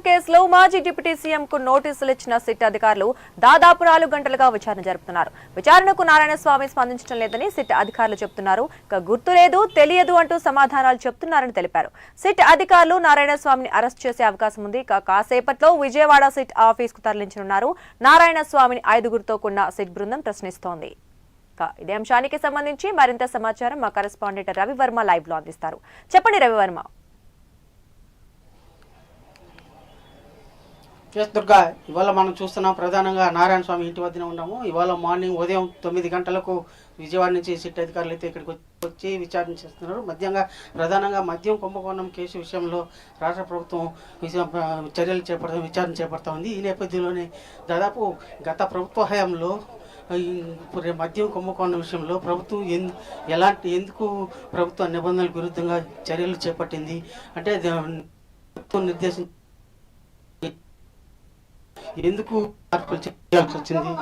కేసులో మాజీ deputy CM కు నోటీసులు ఇచ్చిన సిట్ అధికారులు దాదాపు 4 గంటలుగా విచారణ జరుపుతున్నారు. విచారణకు నారాయణస్వామి స్పందించడం లేదని సిట్ అధికారులు చెబుతున్నారు. గుర్తు లేదు, తెలియదు అంటూ సమాధానాలు చెప్తున్నారని తెలిపారు. సిట్ అధికారులు నారాయణస్వామిని అరెస్ట్ చేసే అవకాశం ఉంది. కాసేపట్లో విజయవాడ సిట్ ఆఫీస్ కు తరలించనున్నారు. నారాయణస్వామిని 5గురితో కూడిన సిట్ బృందం ప్రశ్నిస్తోంది. ఇదే అంశానికి సంబంధించి మరింత సమాచారం మా కరెస్పాండెంట్ రవివర్మ లైవ్ లో అందిస్తారు. చెప్పండి రవివర్మ. దుర్గా, ఇవాళ మనం చూస్తున్నాం ప్రధానంగా నారాయణ స్వామి ఇంటి వద్దనే ఉన్నాము. ఇవాళ మార్నింగ్ ఉదయం 9 గంటలకు విజయవాడ నుంచి సిట్ అధికారులు అయితే ఇక్కడికి వచ్చి విచారణ చేస్తున్నారు. ప్రధానంగా మద్యం కుంభకోణం కేసు విషయంలో రాష్ట్ర ప్రభుత్వం విచారణ చేపడతా ఉంది. ఈ నేపథ్యంలోనే దాదాపు గత ప్రభుత్వ హయాంలో మద్యం కుంభకోణం విషయంలో ప్రభుత్వం ఎందుకు ప్రభుత్వ నిబంధనలకు విరుద్ధంగా చర్యలు చేపట్టింది అంటే ప్రభుత్వం నిర్దేశించి ఎందుకు మార్పులు చేయాల్సి వచ్చింది,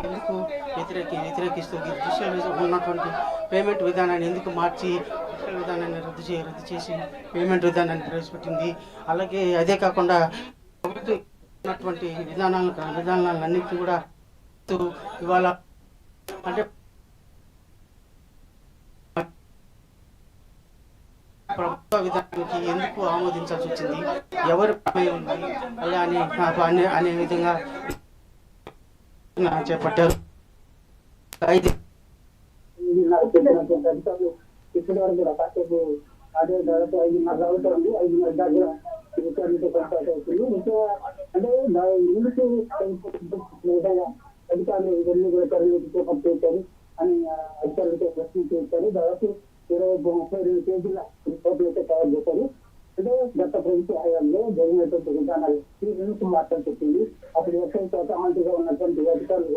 ఎందుకు వ్యతిరేకిస్తూ దృశ్య ఉన్నటువంటి పేమెంట్ విధానాన్ని ఎందుకు మార్చి దృశ్య విధానాన్ని రద్దు చేసి పేమెంట్ విధానాన్ని ప్రవేశపెట్టింది. అలాగే అదే కాకుండా ప్రభుత్వం ఉన్నటువంటి విధానాలన్నింటినీ కూడా ఇవాళ అంటే ప్రభుత్వ విధానానికి ఎందుకు ఆమోదించాల్సి వచ్చింది, ఎవరు ఉంది అలా అనే విధంగా చేపట్టారు. ఇప్పటి వరకు కూడా కాసేపు అదే దాదాపు 5:30 అవుతుంది. 5:30 దగ్గర విచారణతో కొనసాగుతుంది. ఇంకా అంటే ముందుకు అధికారులు ఇవన్నీ కూడా చర్యలు చేపట్టేశారు అని అధికారులతో ప్రశ్నించారు. దాదాపు 20-32 కేజీల రిపోర్టులు అయితే తయారు చేశారు. అంటే గత ప్రభుత్వ హయాంలో జరిగినటువంటి విధానాలు గురించి మాట్లాడి చెప్పింది. అప్పుడు వ్యవసాయ శాఖ మంత్రిగా ఉన్నటువంటి అధికారులు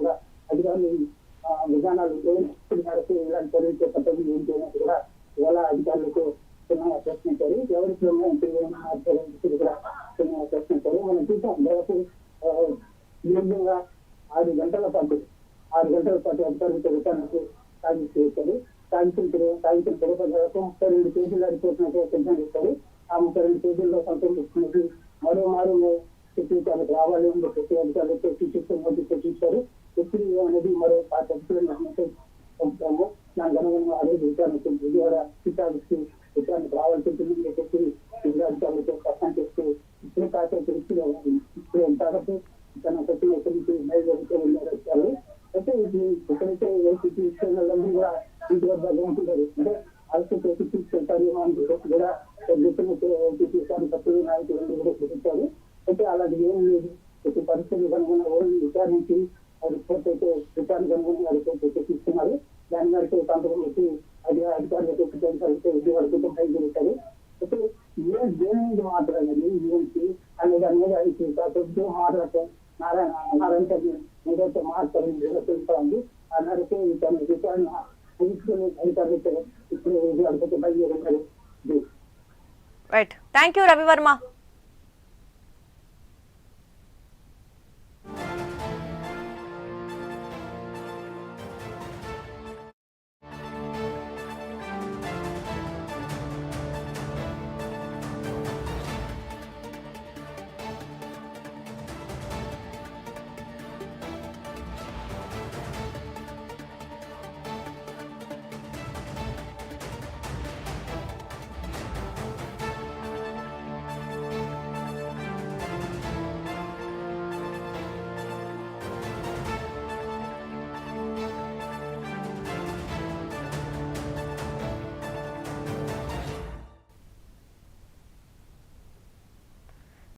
విధానాలు మేరకు ఇలాంటి చర్యలు చేపట్టదు ఏంటి అనేది కూడా ఇవాళ అధికారులకు చిన్నగా ప్రశ్నించారు. ఎవరికి కూడా చిన్నగా ప్రశ్నించారు. మనం చూసాం దాదాపు దీర్ఘంగా 6 గంటల పాటు అధికారులతో విచారణకు సాగించారు. సాగించిన తర్వాత దాదాపు 32 కేజీల రిపోర్ట్ అయితే సిద్ధం చేశారు. ఆ 32 కేజీల్లో సంతోషిస్తున్నట్టు మరోమారు విచారణకు రావాలి ప్రతి అధికారులతో సూచించారు. ఎప్పుడు అనేది మరో 5 అధికారులు పంపుతాము. దానికి అనుగుణంగా ఆ రోజు విచారణకు విజయవాడ విచారణకు రావాల్సి ఉంటుందని చెప్పేసి అధికారులతో స్పష్టం చేస్తూ ఇప్పుడు కాసేపు కాబట్టి తన ప్రతి ఒక్కరికి బయలుదేరి అయితే ఎక్కడైతే విషయాలన్నీ కూడా ఇంటి వద్ద ఉంటున్నారు అంటే అలసి చేసి తీసుకెళ్తారు కూడా తప్పులు నాయకులు కూడా చూపించారు. అయితే అలాంటి ఏం లేదు. ప్రతి పరిస్థితులకు అనుగుణంగా ఓన్లీ విచారించి రిపోర్ట్ అయితే విచారణకు అనుగుణంగా రిపోర్ట్ అయితే తీసుకున్నారు. దాని మేరకు సంతకం పెట్టి అధికారులకు విజయవాడకు బయలుదేరుతారు. అయితే దేని మీద మాట్లాడాలి ఏంటి అనే దాని మీద ప్రభుత్వం మాట్లాడితే నారాయణ ఏదైతే మాట్లాడాలి తెలుస్తా ఉంది. ఆ మేరకు విచారణ ముగించుకుని అధికారులు ఇప్పుడు విజయవాడకు బయలుదేరుతారు. Right, thank you Ravi Varma.